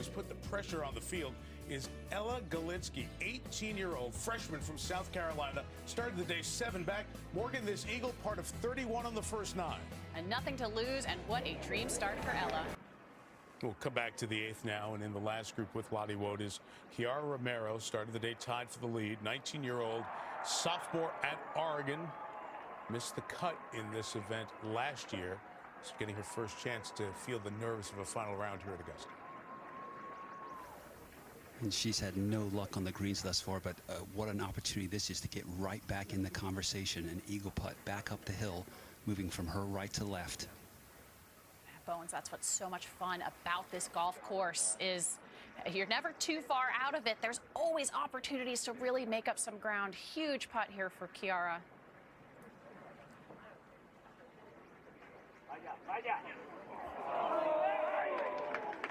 who's put the pressure on the field is Eila Galitsky, 18-year-old freshman from South Carolina. Started the day 7 back. Morgan, this eagle, part of 31 on the first 9. And nothing to lose, and what a dream start for Eila. We'll come back to the 8th now, and in the last group with Lottie Wodes, Kiara Romero started the day tied for the lead. 19-year-old sophomore at Oregon. Missed the cut in this event last year. She's getting her first chance to feel the nerves of a final round here at Augusta. And she's had no luck on the greens thus far, but what an opportunity this is to get right back in the conversation. An eagle putt back up the hill, moving from her right to left. Bones, that's what's so much fun about this golf course is you're never too far out of it. There's always opportunities to really make up some ground. Huge putt here for Kiara.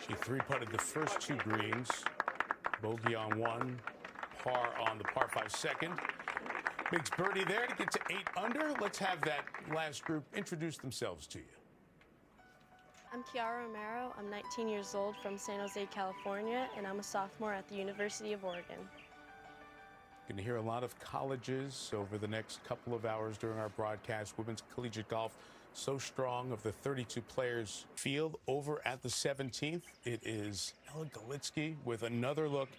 She 3-putted the first 2 greens. Bogey on 1, par on the par 5 second. Makes birdie there to get to 8 under. Let's have that last group introduce themselves to you. I'm Kiara Romero. I'm 19 years old from San Jose, California, and I'm a sophomore at the University of Oregon. Going to hear a lot of colleges over the next couple of hours during our broadcast. Women's collegiate golf so strong. Of the 32 players field over at the 17th, it is Eila Galitsky with another look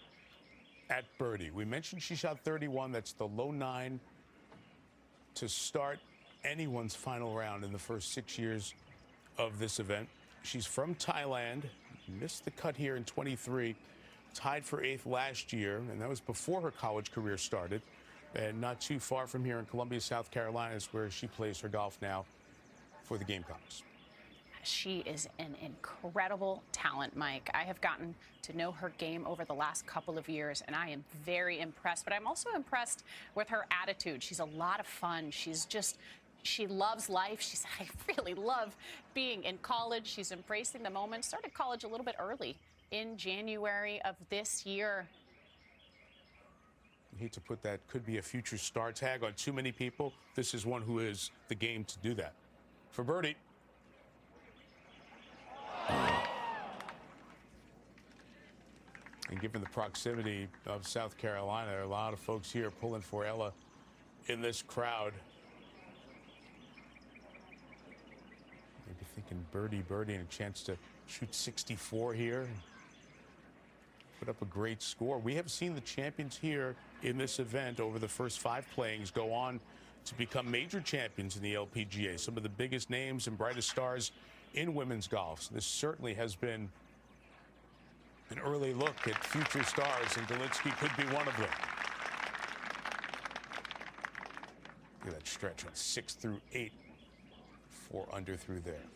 at birdie. We mentioned she shot 31. That's the low 9 to start anyone's final round in the first 6 years of this event. She's from Thailand, missed the cut here in 23, tied for 8th last year, and that was before her college career started. And not too far from here in Columbia, South Carolina is where she plays her golf now for the Gamecocks. She is an incredible talent, Mike. I have gotten to know her game over the last couple of years, and I am very impressed. But I'm also impressed with her attitude. She's a lot of fun. She loves life. I really love being in college. She's embracing the moment. Started college a little bit early in January of this year. I hate to put that could be a future star tag on too many people. This is one who is the game to do that. For birdie. And given the proximity of South Carolina, there are a lot of folks here pulling for Eila in this crowd. Maybe thinking birdie, and a chance to shoot 64 here. Put up a great score. We have seen the champions here in this event over the first 5 playings go on to become major champions in the LPGA. Some of the biggest names and brightest stars in women's golf. So this certainly has been an early look at future stars, and Galitsky could be one of them. Look at that stretch on 6 through 8. 4 under through there.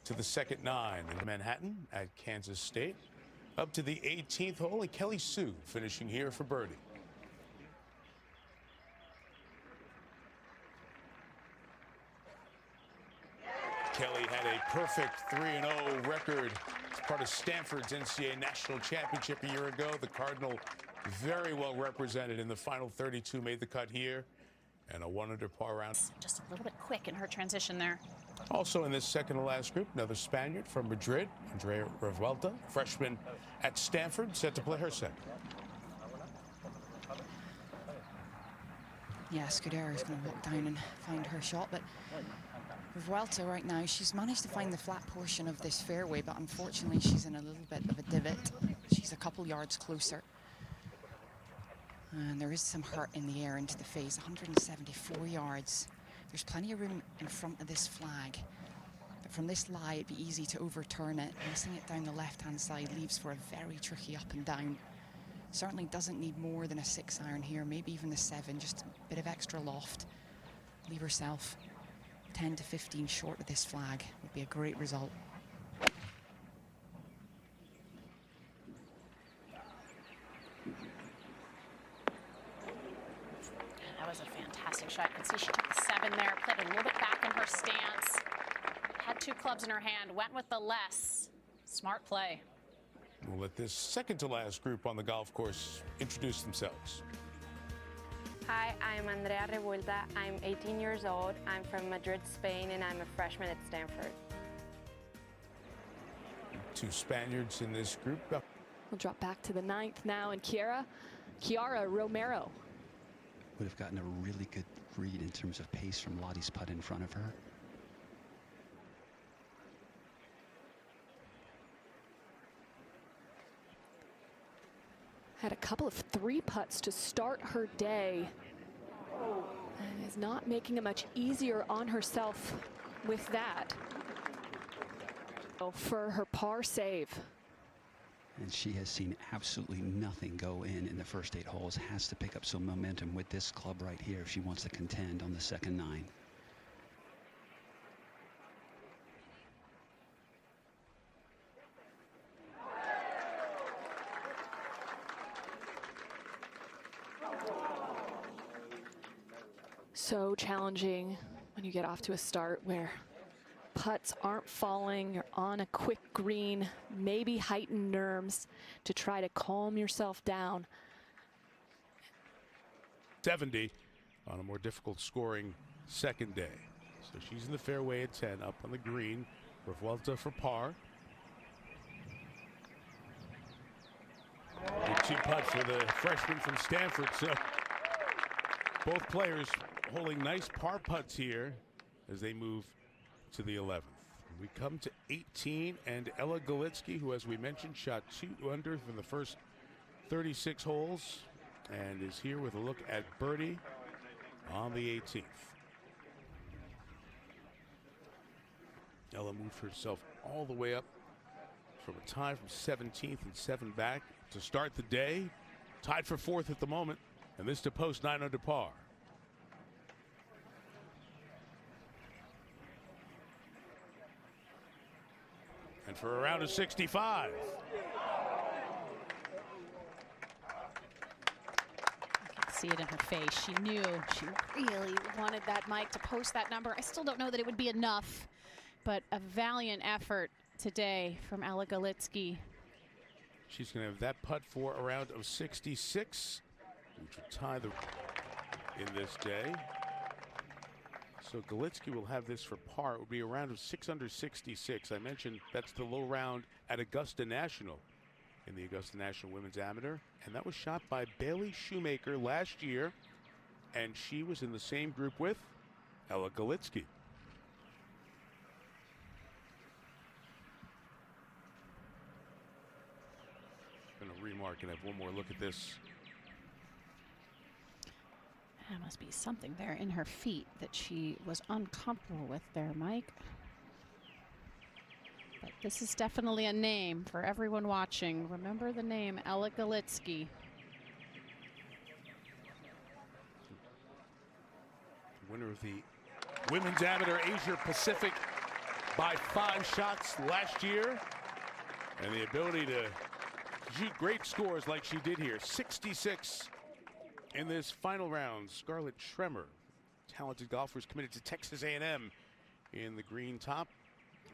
To the second 9 in Manhattan at Kansas State. Up to the 18th hole, and Kelly Sue finishing here for birdie. Kelly had a perfect 3-0 record as part of Stanford's NCAA National Championship a year ago. The Cardinal very well represented in the final 32, made the cut here. And a 1 under par round. Just a little bit quick in her transition there. Also in this second to last group, another Spaniard from Madrid, Andrea Revuelta, freshman at Stanford, set to play her second. Yeah, Scudero is going to walk down and find her shot, but Revuelta right now, she's managed to find the flat portion of this fairway, but unfortunately she's in a little bit of a divot. She's a couple yards closer. And there is some hurt in the air into the face, 174 yards. There's plenty of room in front of this flag. But from this lie, it'd be easy to overturn it. Missing it down the left-hand side leaves for a very tricky up and down. Certainly doesn't need more than a 6-iron here, maybe even the 7, just a bit of extra loft. Leave herself 10 to 15 short of this flag would be a great result. That was a fantastic shot. You can see she took the 7 there, played a little bit back in her stance. Had 2 clubs in her hand, went with the less. Smart play. We'll let this second to last group on the golf course introduce themselves. Hi, I'm Andrea Revuelta. I'm 18 years old. I'm from Madrid, Spain, and I'm a freshman at Stanford. Two Spaniards in this group. We'll drop back to the 9th now, and Kiara Romero would have gotten a really good read in terms of pace from Lottie's putt in front of her. had a couple of 3 putts to start her day and is not making it much easier on herself with that. For her par save. And she has seen absolutely nothing go in the first 8 holes. Has to pick up some momentum with this club right here if she wants to contend on the second 9. So challenging when you get off to a start where putts aren't falling, you're on a quick green, maybe heightened nerves to try to calm yourself down. 70 on a more difficult scoring second day. So she's in the fairway at 10, up on the green. Revuelta for par. Good 2 putt for the freshman from Stanford. So both players holding nice par putts here as they move to the 11th. We come to 18, and Eila Galitsky, who, as we mentioned, shot 2 under from the first 36 holes and is here with a look at birdie on the 18th. Eila moved herself all the way up from a tie from 17th and 7 back to start the day. Tied for 4th at the moment, and this to post 9 under par. And for a round of 65. See it in her face. She knew she really wanted that mic to post that number. I still don't know that it would be enough, but a valiant effort today from Eila Galitsky. She's going to have that putt for a round of 66, which will tie the in this day. So Galitsky will have this for par. It would be a round of 6 under 66. I mentioned that's the low round at Augusta National in the Augusta National Women's Amateur. And that was shot by Bailey Shoemaker last year. And she was in the same group with Eila Galitsky. I'm going to remark and have one more look at this. There must be something there in her feet that she was uncomfortable with there, Mike. But this is definitely a name for everyone watching. Remember the name, Eila Galitsky. Winner of the Women's Amateur Asia Pacific by 5 shots last year. And the ability to shoot great scores like she did here. 66 in this final round. Scarlett Schremer, talented golfers committed to Texas A&M in the green top.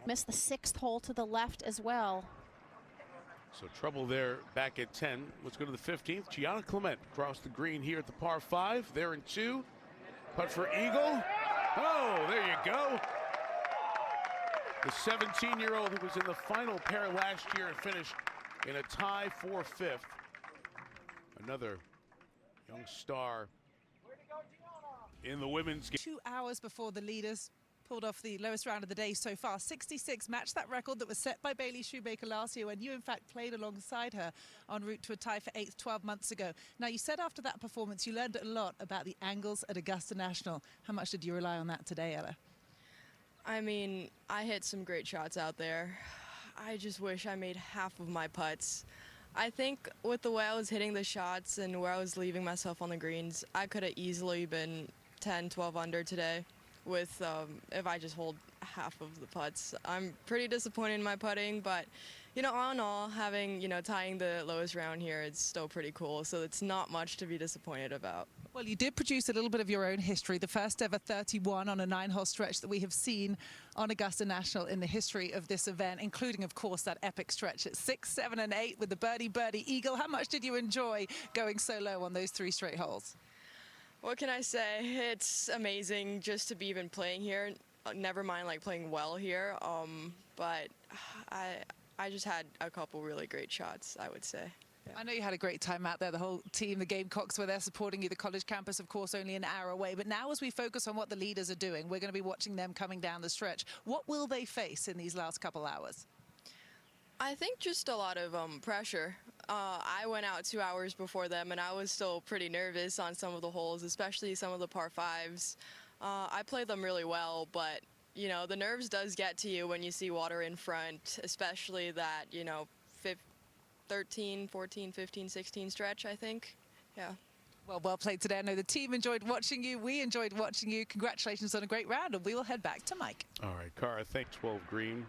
Missed the 6th hole to the left as well. So trouble there back at 10. Let's go to the 15th. Gianna Clement crossed the green here at the par 5. There in 2. Putt for eagle. Oh, there you go. The 17-year-old who was in the final pair last year and finished in a tie for 5th. Another young star in the women's game. 2 hours before the leaders pulled off the lowest round of the day so far. 66 matched that record that was set by Bailey Shoemaker last year when you in fact played alongside her en route to a tie for 8th 12 months ago. Now, you said after that performance you learned a lot about the angles at Augusta National. How much did you rely on that today, Eila? I mean, I hit some great shots out there. I just wish I made half of my putts. I think with the way I was hitting the shots and where I was leaving myself on the greens, I could have easily been 10, 12 under today with if I just hold half of the putts. I'm pretty disappointed in my putting, but, you know, all in all, having, you know, tying the lowest round here, it's still pretty cool, so it's not much to be disappointed about. Well, you did produce a little bit of your own history, the first ever 31 on a 9-hole stretch that we have seen on Augusta National in the history of this event, including, of course, that epic stretch at 6, 7, and 8 with the birdie eagle. How much did you enjoy going so low on those 3 straight holes? What can I say? It's amazing just to be even playing here. Never mind like playing well here. But I I just had a couple really great shots, I would say. Yeah. I know you had a great time out there. The whole team, the Gamecocks were there supporting you. The college campus, of course, only an hour away. But now as we focus on what the leaders are doing, we're going to be watching them coming down the stretch. What will they face in these last couple hours? I think just a lot of pressure. I went out 2 hours before them, and I was still pretty nervous on some of the holes, especially some of the par fives. I played them really well, but, you know, the nerves does get to you when you see water in front, especially that, you know, 13, 14, 15, 16 stretch, I think. Yeah. Well played today. I know the team enjoyed watching you. We enjoyed watching you. Congratulations on a great round, and we will head back to Mike. All right, Cara, thank 12 green.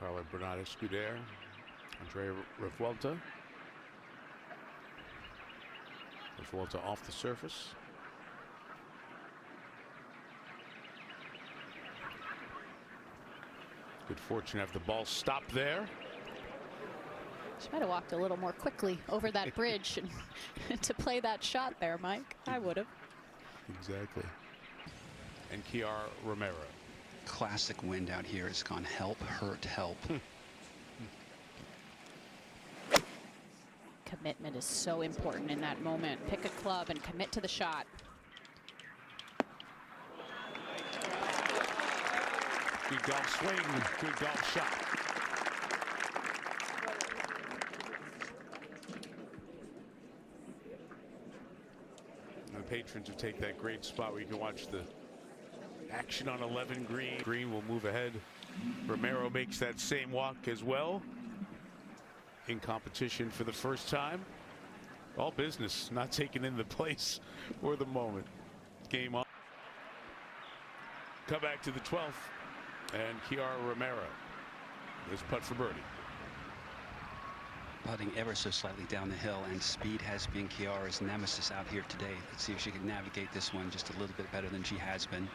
Carla Bernardes-Scuder, Andrea Revuelta. Revuelta off the surface. Good fortune to have the ball stop there. She might have walked a little more quickly over that bridge and to play that shot there, Mike. I would have. Exactly. And Kiara Romero. Classic wind out here. It's gone help, hurt, help. Commitment is so important in that moment. Pick a club and commit to the shot. Good golf swing, good golf shot. And the patrons who take that great spot where you can watch the action on 11 green. Green will move ahead. Romero makes that same walk as well. In competition for the first time. All business, not taking in the place or the moment. Game on. Come back to the 12th. And Kiara Romero. This putt for birdie. Putting ever so slightly down the hill, and speed has been Kiara's nemesis out here today. Let's see if she can navigate this one just a little bit better than she has been.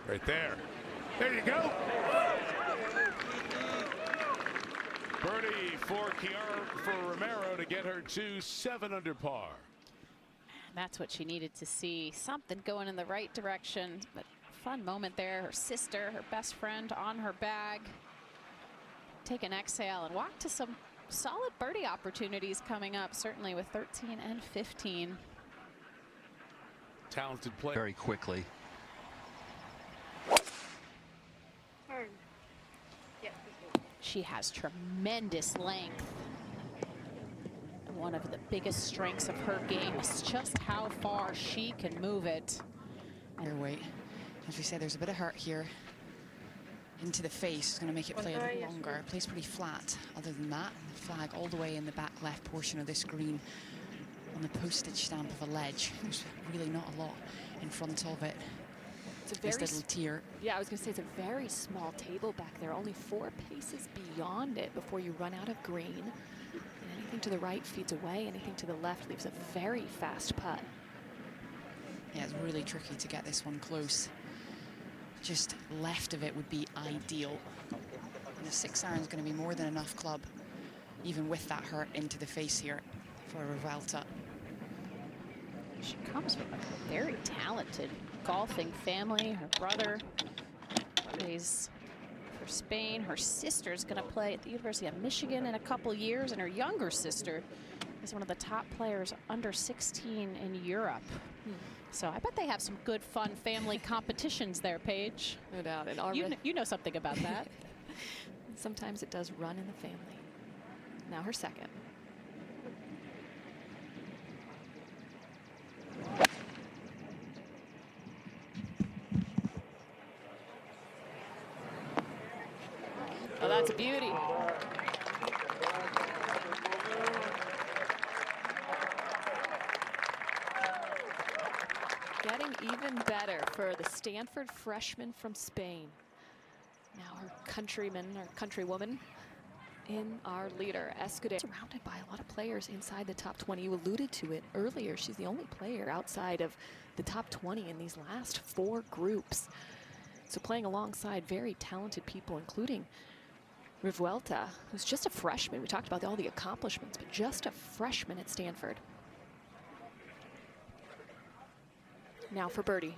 Right there. There you go. Birdie for Romero to get her to 7 under par. That's what she needed to see. Something going in the right direction. But fun moment there. Her sister, her best friend on her bag. Take an exhale and walk to some solid birdie opportunities coming up, certainly with 13 and 15. Talented play. Very quickly. She has tremendous length. And one of the biggest strengths of her game is just how far she can move it. Her weight. As we said, there's a bit of hurt here. Into the face is going to make it play a little longer. It plays pretty flat. Other than that, the flag all the way in the back left portion of this green on the postage stamp of a ledge. There's really not a lot in front of it. It's a very this little tier. Yeah, I was going to say it's a very small table back there. Only 4 paces beyond it before you run out of green. And anything to the right feeds away. Anything to the left leaves a very fast putt. Yeah, it's really tricky to get this one close. Just left of it would be ideal. And a 6-iron is going to be more than enough club, even with that hurt into the face here for Revuelta. She comes from a very talented golfing family. Her brother plays for Spain. Her sister's going to play at the University of Michigan in a couple years, and her younger sister is one of the top players under 16 in Europe. So I bet they have some good, fun family competitions there, Paige. No doubt. And you know something about that. Sometimes it does run in the family. Now her second. Oh, that's a beauty. Getting even better for the Stanford freshman from Spain. Now her countryman or countrywoman in our leader, Escudero. Surrounded by a lot of players inside the top 20. You alluded to it earlier. She's the only player outside of the top 20 in these last 4 groups. So playing alongside very talented people, including Revuelta, who's just a freshman. We talked about all the accomplishments, but just a freshman at Stanford. Now for birdie.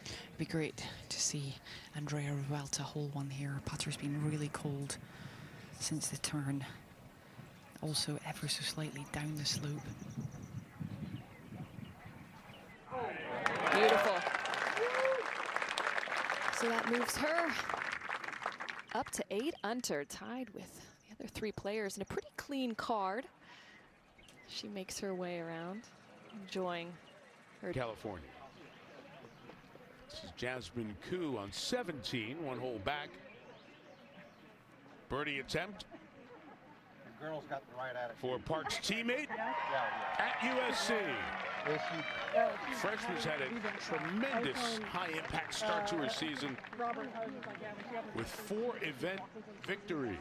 It'd be great to see Andrea Revuelta hole one here. Her putter's been really cold since the turn. Also ever so slightly down the slope. Beautiful. So that moves her up to 8 under, tied with the other 3 players in a pretty clean card. She makes her way around, enjoying her. California. This is Jasmine Koo on 17, 1 hole back. Birdie attempt. The girl's got the right attitude. For Park's teammate at USC. Freshman's had a tremendous high-impact start to her season with 4 event victories.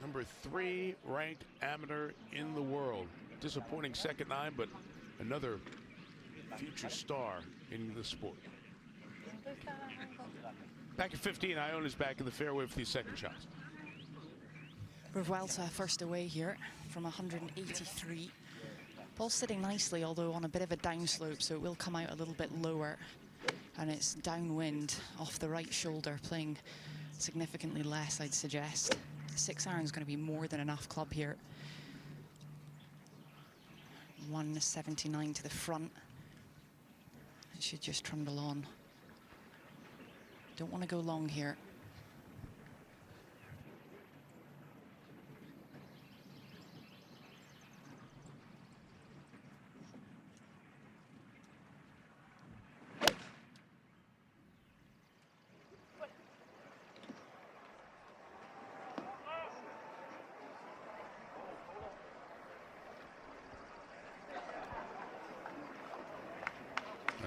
Number 3 ranked amateur in the world. Disappointing second 9, but another future star in the sport. Back at 15, Iona's back in the fairway for these second shots. Revuelta first away here from 183. Ball sitting nicely, although on a bit of a downslope, so it will come out a little bit lower. And it's downwind off the right shoulder, playing significantly less, I'd suggest. 6 iron is going to be more than enough club here. 179 to the front. It should just trundle on. Don't want to go long here.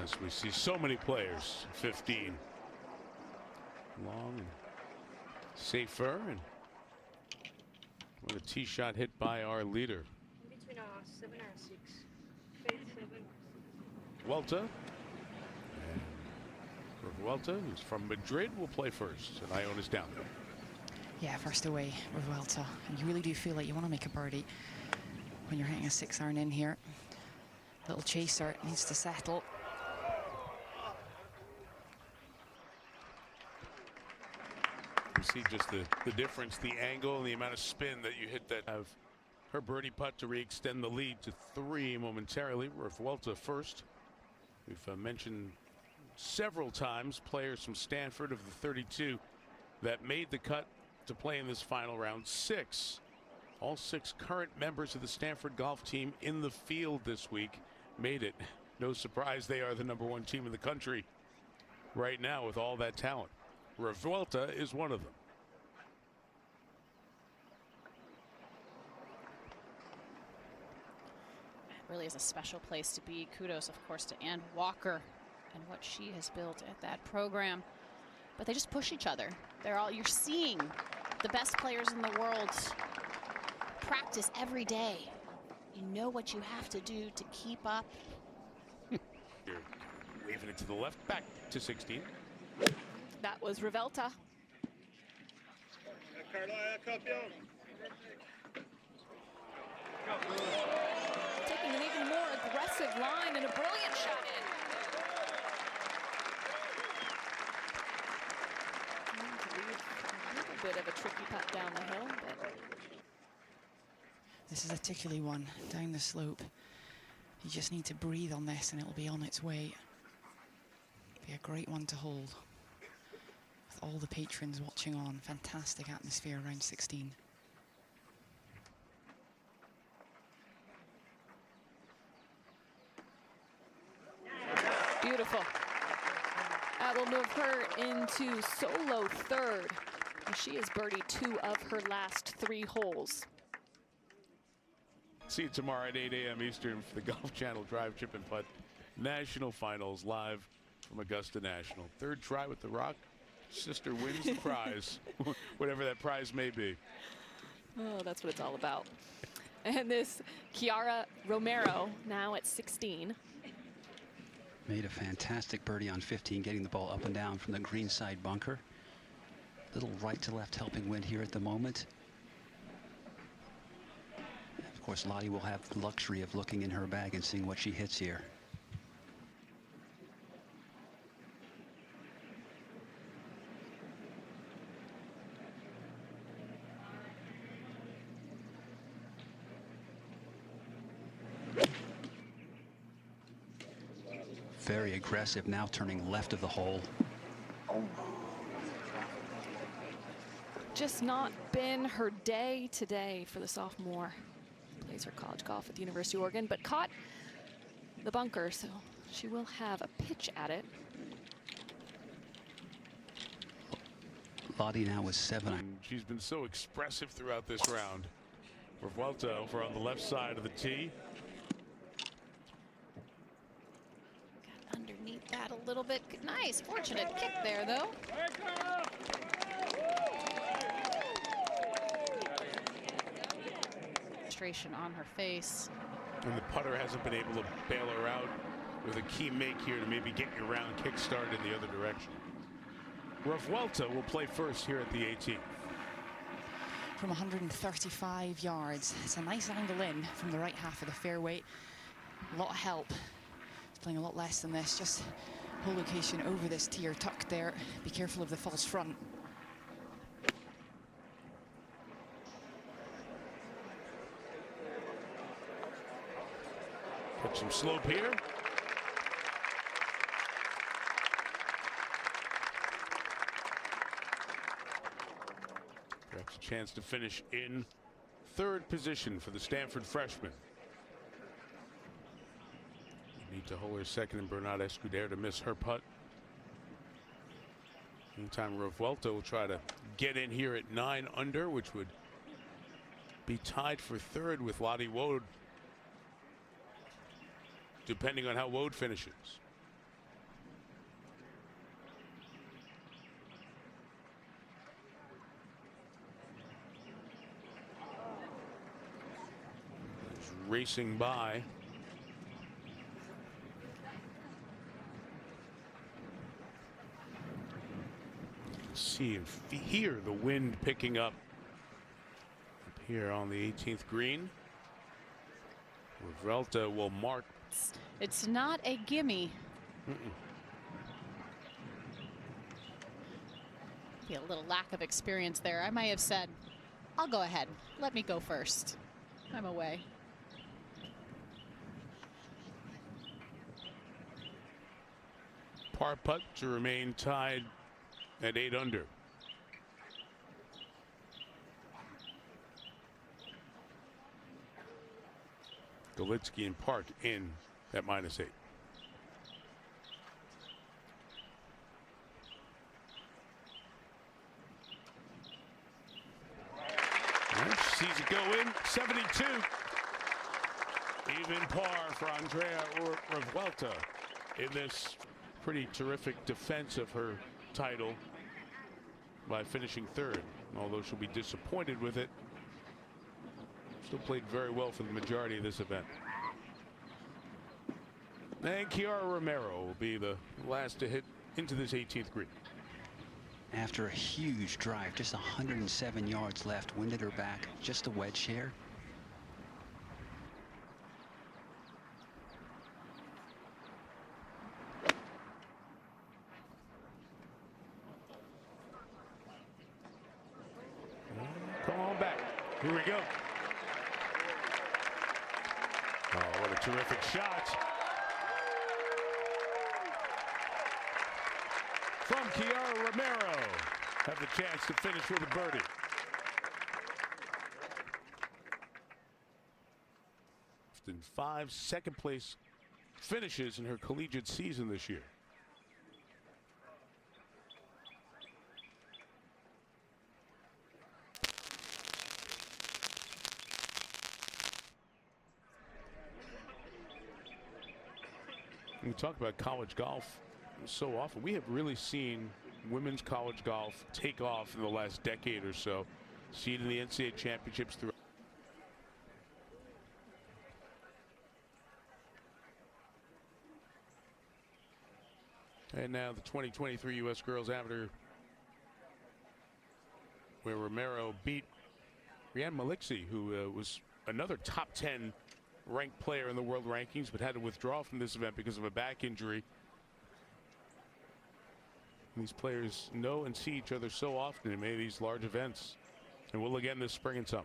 As we see so many players, 15. Long and safer, and what a tee shot hit by our leader. Between 7 or 6. Fade 7. Revuelta. And Revuelta, who's from Madrid, will play first, and Iona's down there. Yeah, first away, Revuelta. And you really do feel like you want to make a birdie when you're hitting a 6 iron in here. Little chaser needs to settle. You see just the difference, the angle, and the amount of spin that you hit that. Have her birdie putt to re-extend the lead to 3 momentarily. Revuelta first. We've mentioned several times players from Stanford of the 32 that made the cut to play in this final round. 6. All 6 current members of the Stanford golf team in the field this week made it. No surprise, they are the #1 team in the country right now with all that talent. Revuelta is one of them. It really is a special place to be. Kudos, of course, to Ann Walker and what she has built at that program. But they just push each other. You're seeing the best players in the world practice every day. You know what you have to do to keep up. You're waving it to the left, back to 16. That was Revuelta. Taking an even more aggressive line and a brilliant shot in. A little bit of a tricky putt down the hill, but This is a tickly one down the slope. You just need to breathe on this and it'll be on its way. Be a great one to hold. With all the patrons watching on. Fantastic atmosphere around 16. beautiful. That will move her into solo third. And she has birdied 2 of her last 3 holes. See you tomorrow at 8 a.m. Eastern for the Golf Channel Drive, Chip and Putt National Finals live from Augusta National. 3rd try with the rock. Sister wins the prize, whatever that prize may be. Oh, that's what it's all about. And this Kiara Romero now at 16. Made a fantastic birdie on 15, getting the ball up and down from the green side bunker. Little right to left helping wind here at the moment. Of course, Lottie will have the luxury of looking in her bag and seeing what she hits here. Very aggressive now, turning left of the hole. Just not been her day today for the sophomore. Plays her college golf at the University of Oregon, but caught the bunker, so she will have a pitch at it. Lottie now with 7. She's been so expressive throughout this round. Revuelta over on the left side of the tee. Got underneath that a little bit. Nice, fortunate kick there, though. On her face. And the putter hasn't been able to bail her out with a key make here to maybe get your round kick started in the other direction. Revuelta will play first here at the 18th. From 135 yards. It's a nice angle in from the right half of the fairway. A lot of help. It's playing a lot less than this. Just whole location over this tier tucked there. Be careful of the false front. Put some slope here. Perhaps a chance to finish in third position for the Stanford freshman. Need to hold her second and Bernard Escudero to miss her putt. Meantime, Revuelta will try to get in here at 9 under, which would be tied for third with Lottie Wood, depending on how Wood finishes. He's racing by. See and hear the wind picking up here on the 18th green. Revuelta will mark. It's not a gimme. Be a little lack of experience there. I might have said, I'll go ahead. Let me go first. I'm away. Par putt to remain tied at 8 under. Galitsky and Park in at -8. Sees it go in. 72. Even par for Andrea Revuelta in this pretty terrific defense of her title by finishing third. Although she'll be disappointed with it, still played very well for the majority of this event. And Kiara Romero will be the last to hit into this 18th green. After a huge drive, just 107 yards left, winded her back, just a wedge here. Come on back. Here we go. Oh, what a terrific shot from Kiara Romero. Have the chance to finish with a birdie. In 5 second-place finishes in her collegiate season this year. We talk about college golf so often. We have really seen women's college golf take off in the last decade or so. See it in the NCAA championships throughout. And now the 2023 U.S. Girls Amateur where Romero beat Rianne Maliksi, who was another top 10 ranked player in the world rankings, but had to withdraw from this event because of a back injury. And these players know and see each other so often in many of these large events, and will again this spring and summer.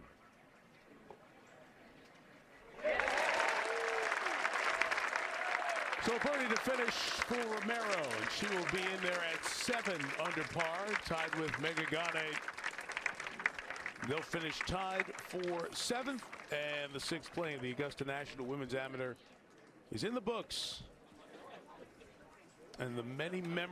So a birdie to finish for Romero, and she will be in there at 7 under par, tied with Megagane. They'll finish tied for 7th, and the 6th playing the Augusta National Women's Amateur is in the books. And the many memories